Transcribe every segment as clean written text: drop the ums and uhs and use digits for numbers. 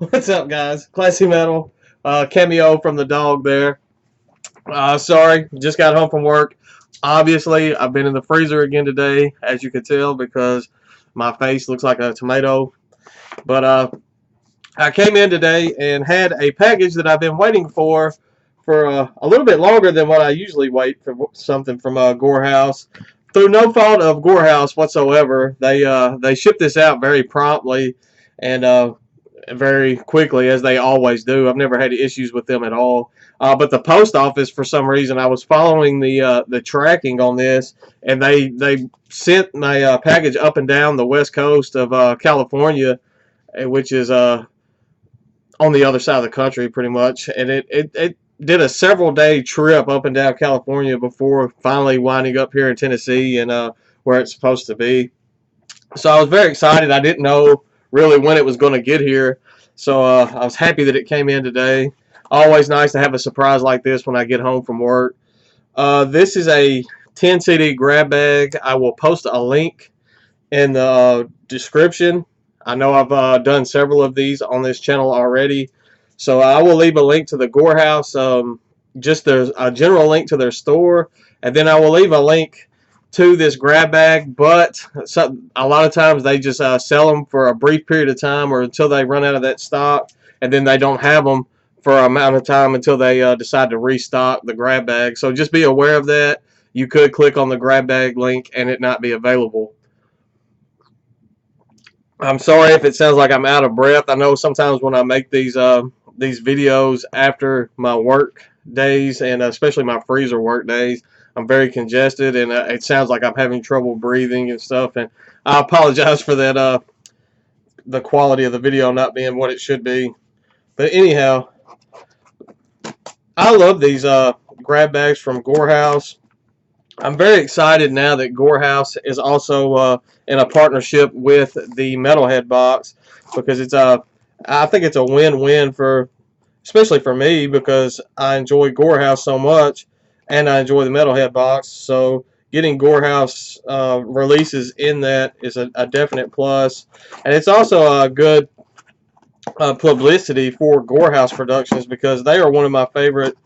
What's up, guys? Classy Metal, cameo from the dog there. Sorry, just got home from work. Obviously, I've been in the freezer again today, as you can tell, because my face looks like a tomato. But I came in today and had a package that I've been waiting for a little bit longer than what I usually wait for something from Gore House. Through no fault of Gore House whatsoever, they shipped this out very promptly and very quickly, as they always do. I've never had issues with them at all. But the post office, for some reason, I was following the tracking on this, and they sent my package up and down the west coast of California, which is on the other side of the country, pretty much. And it did a several day trip up and down California before finally winding up here in Tennessee and where it's supposed to be. So I was very excited. I didn't know really when it was going to get here. So I was happy that it came in today. Always nice to have a surprise like this when I get home from work. This is a 10 CD grab bag. I will post a link in the description. I know I've done several of these on this channel already. So I will leave a link to the Gore House, just a general link to their store. And then I will leave a link to this grab bag, but a lot of times they just sell them for a brief period of time or until they run out of that stock, and then they don't have them for an amount of time until they decide to restock the grab bag. So just be aware of that. You could click on the grab bag link and it not be available. I'm sorry if it sounds like I'm out of breath. I know sometimes when I make these videos after my work days, and especially my freezer work days, I'm very congested, and it sounds like I'm having trouble breathing and stuff. And I apologize for that. The quality of the video not being what it should be. But anyhow, I love these grab bags from Gore House. I'm very excited now that Gore House is also in a partnership with the Metalhead box, because I think it's a win-win for, especially for me, because I enjoy Gore House so much and I enjoy the Metalhead box. So getting Gore House releases in that is a definite plus, and it's also a good publicity for Gore House Productions, because they are one of my favorite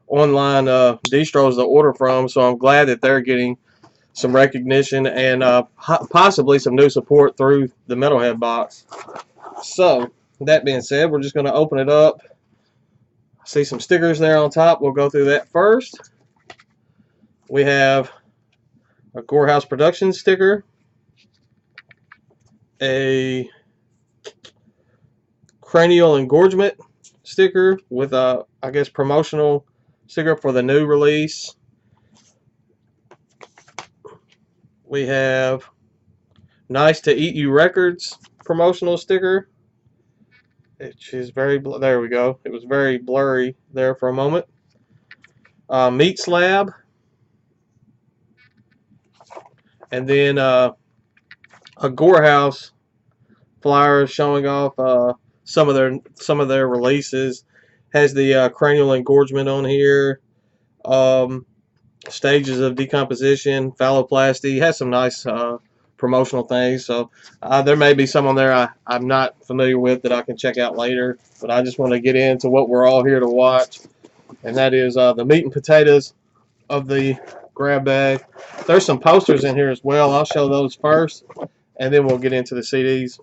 online distros to order from. So I'm glad that they're getting some recognition and possibly some new support through the Metalhead box. So that being said, we're just going to open it up. See some stickers there on top. We'll go through that first. We have a Gore House Productions sticker, a cranial engorgement sticker with a, I guess, promotional sticker for the new release. We have Nice to Eat You Records promotional sticker. Which is very, there we go. It was very blurry there for a moment. Meat Slab. And then a Gore House flyer showing off some of their releases. Has the cranial engorgement on here. Stages of decomposition, phalloplasty. Has some nice promotional things. So there may be some on there I'm not familiar with that I can check out later. But I just want to get into what we're all here to watch, and that is the meat and potatoes of the grab bag. There's some posters in here as well. I'll show those first, and then we'll get into the CDs.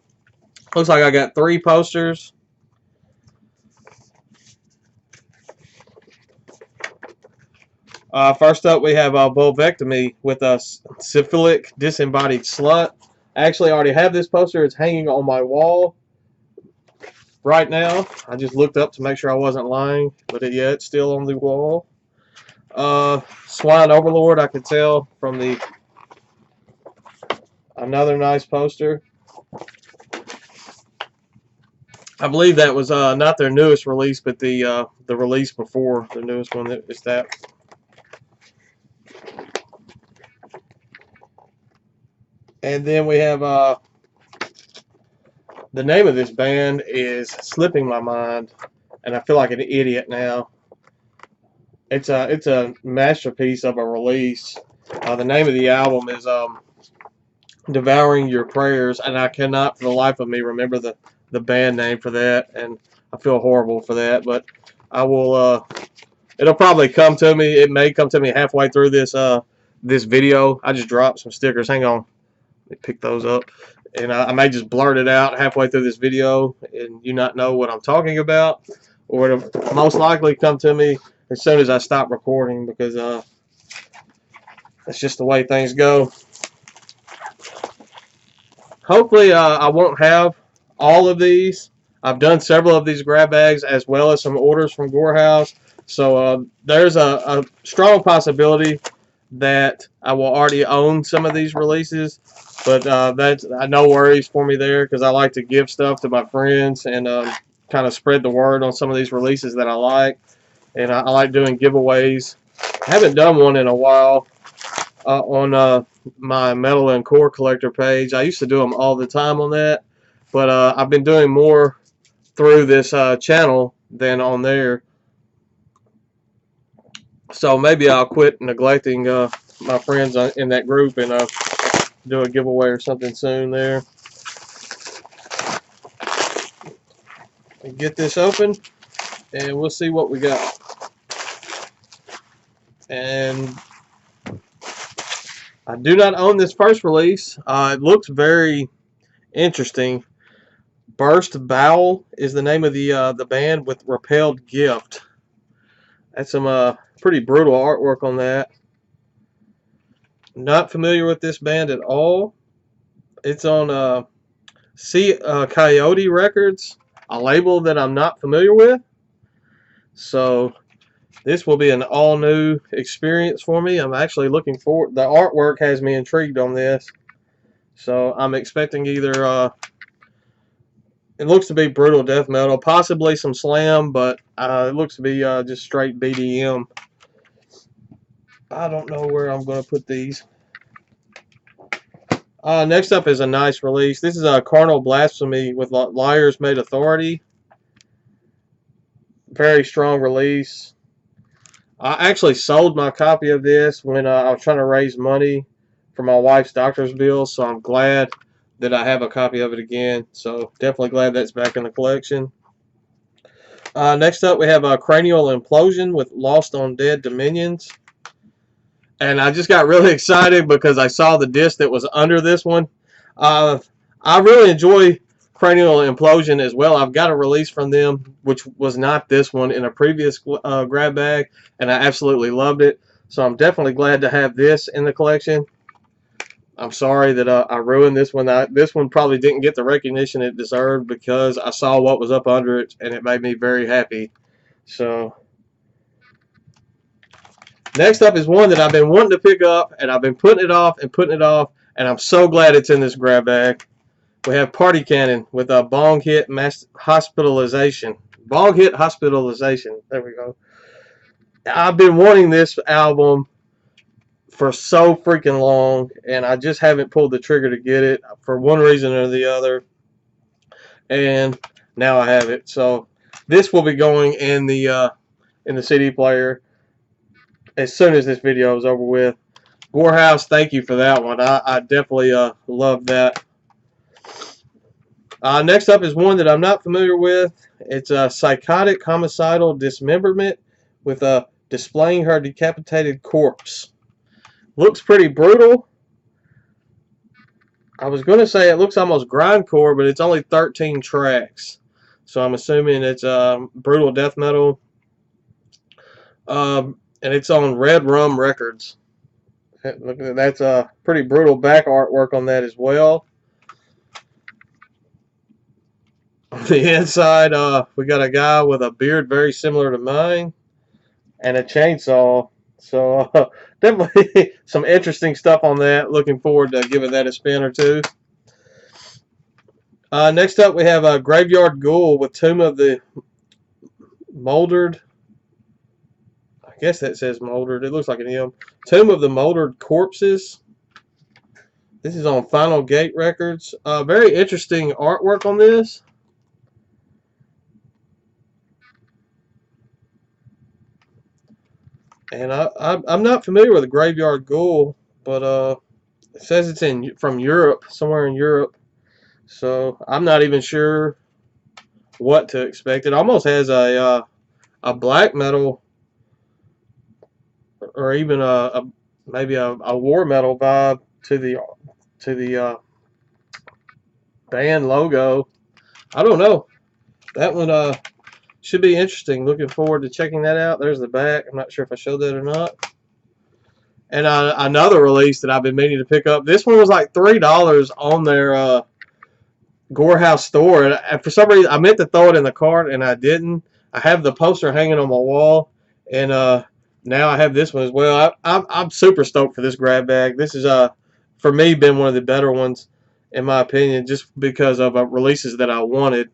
Looks like I got 3 posters. First up, we have Vulvectomy with a syphilic disembodied slut. I actually already have this poster. It's hanging on my wall right now. I just looked up to make sure I wasn't lying, but yeah, it's still on the wall. Swine Overlord, I could tell from the another nice poster. I believe that was not their newest release, but the release before the newest one. Is that. And then we have the name of this band is slipping my mind, and I feel like an idiot now. It's a masterpiece of a release. The name of the album is Devouring Your Prayers, and I cannot for the life of me remember the band name for that, and I feel horrible for that, but I will, it'll probably come to me. It may come to me halfway through this video. I just dropped some stickers. Hang on. Let me pick those up. And I may just blurt it out halfway through this video and you not know what I'm talking about. Or it'll most likely come to me as soon as I stop recording, because that's just the way things go. Hopefully I won't have all of these. I've done several of these grab bags as well as some orders from Gore House. So there's a strong possibility that I will already own some of these releases. But that's no worries for me there, because I like to give stuff to my friends and kind of spread the word on some of these releases that I like. And I like doing giveaways. I haven't done one in a while on my Metal and Core Collector page. I used to do them all the time on that, but I've been doing more through this channel than on there. So maybe I'll quit neglecting my friends in that group and do a giveaway or something soon there. Get this open and we'll see what we got. And I do not own this first release. It looks very interesting. Burst Bowel is the name of the band, with Repelled Gift. That's some pretty brutal artwork on that. Not familiar with this band at all. It's on Coyote Records, a label that I'm not familiar with. So this will be an all-new experience for me. I'm actually looking forward. The artwork has me intrigued on this. So I'm expecting either, it looks to be brutal death metal, possibly some slam, but it looks to be just straight BDM. I don't know where I'm going to put these. Next up is a nice release. This is a Carnal Blasphemy with Liars Made Authority. Very strong release. I actually sold my copy of this when I was trying to raise money for my wife's doctor's bill, so I'm glad that I have a copy of it again. So definitely glad that's back in the collection. Next up, we have a Cranial Implosion with Lost on Dead Dominions. And I just got really excited because I saw the disc that was under this one. I really enjoy Cranial Implosion as well. I've got a release from them, which was not this one, in a previous grab bag, and I absolutely loved it. So I'm definitely glad to have this in the collection. I'm sorry that I ruined this one. This one probably didn't get the recognition it deserved because I saw what was up under it, and it made me very happy. So next up is one that I've been wanting to pick up, and I've been putting it off and putting it off, and I'm so glad it's in this grab bag. We have Party Cannon with a Bong Hit Hospitalization. Bong Hit Hospitalization. There we go. I've been wanting this album for so freaking long, and I just haven't pulled the trigger to get it for one reason or the other. And now I have it. So this will be going in the CD player as soon as this video is over with. Gore House, thank you for that one. I definitely love that. Next up is one that I'm not familiar with. It's a Psychotic Homicidal Dismemberment with displaying her decapitated corpse. Looks pretty brutal. I was going to say it looks almost grindcore, but it's only 13 tracks. So I'm assuming it's brutal death metal. And it's on Red Rum Records. Look, that's a pretty brutal back artwork on that as well. On the inside, we got a guy with a beard very similar to mine and a chainsaw. So definitely some interesting stuff on that. Looking forward to giving that a spin or two. Next up, we have a Graveyard Ghoul with Tomb of the Moldered. I guess that says Moldered. It looks like an M. Tomb of the Moldered Corpses. This is on Final Gate Records. Very interesting artwork on this. And I'm not familiar with a Graveyard Ghoul, but It says it's in from Europe, somewhere in Europe. So I'm not even sure what to expect. It almost has a black metal or even a maybe a war metal vibe to the band logo. I don't know. That one should be interesting. Looking forward to checking that out. There's the back. I'm not sure if I showed that or not. And another release that I've been meaning to pick up. This one was like $3 on their Gore House store, and for some reason I meant to throw it in the cart and I didn't. I have the poster hanging on my wall, and now I have this one as well. I'm super stoked for this grab bag. This is for me been one of the better ones in my opinion, just because of releases that I wanted.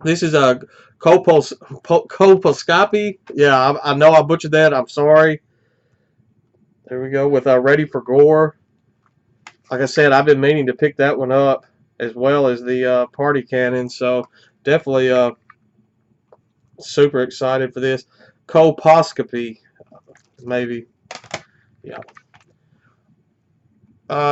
This is a colposcopy. Yeah, I know I butchered that. I'm sorry. There we go with Ready for Gore. Like I said, I've been meaning to pick that one up as well as the party cannon. So definitely super excited for this. Colposcopy, maybe. Yeah.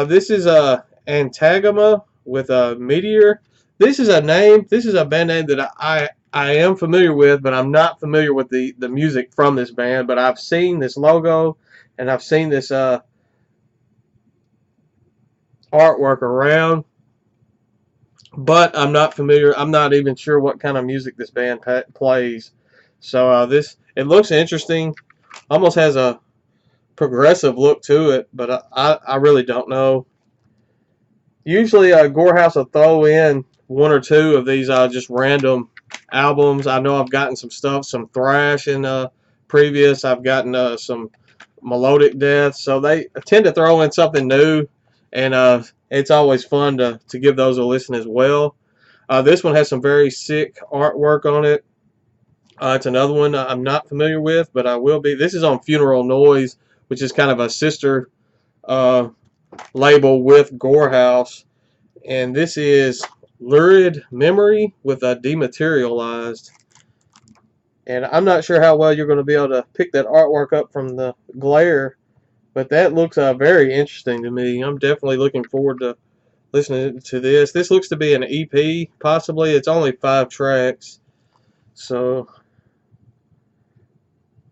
This is a Antagama with a Meteor. This is a name. This is a band name that I am familiar with, but I'm not familiar with the music from this band. But I've seen this logo and I've seen this artwork around, but I'm not familiar. I'm not even sure what kind of music this band plays. So this it looks interesting. Almost has a progressive look to it, but I really don't know. Usually, Gore House will throw in one or two of these just random albums. I know I've gotten some stuff, some thrash in previous. I've gotten some melodic death, so they tend to throw in something new, and it's always fun to give those a listen as well. This one has some very sick artwork on it. It's another one I'm not familiar with, but I will be. This is on Funeral Noise, which is kind of a sister uh, label with Gore House, and this is Lurid Memory with a Dematerialized. And I'm not sure how well you're going to be able to pick that artwork up from the glare, but that looks very interesting to me. I'm definitely looking forward to listening to this. This looks to be an EP, possibly. It's only 5 tracks, so.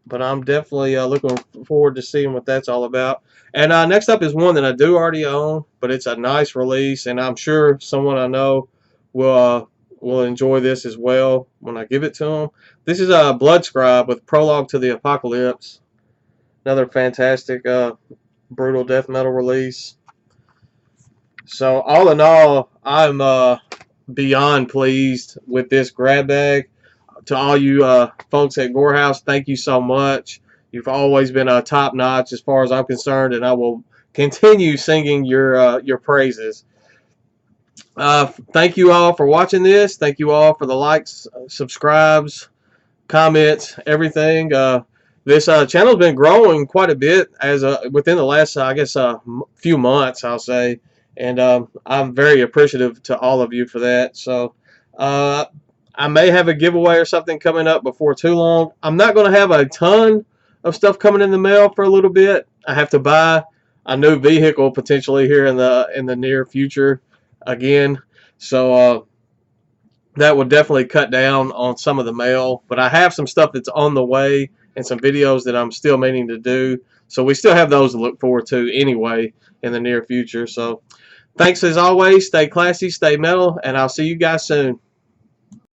But I'm definitely looking forward to seeing what that's all about. And next up is one that I do already own, but it's a nice release, and I'm sure someone I know will enjoy this as well when I give it to them. This is a Blood Scribe with Prologue to the Apocalypse. Another fantastic brutal death metal release. So all in all, I'm beyond pleased with this grab bag. To all you folks at Gore House, thank you so much. You've always been top notch as far as I'm concerned, and I will continue singing your praises. Thank you all for watching this. Thank you all for the likes, subscribes, comments, everything. This channel's been growing quite a bit as within the last, I guess, few months, I'll say, and I'm very appreciative to all of you for that. So. I may have a giveaway or something coming up before too long. I'm not going to have a ton of stuff coming in the mail for a little bit. I have to buy a new vehicle potentially here in the near future again. So that would definitely cut down on some of the mail. But I have some stuff that's on the way and some videos that I'm still meaning to do. So we still have those to look forward to anyway in the near future. So thanks as always. Stay classy, stay metal, and I'll see you guys soon.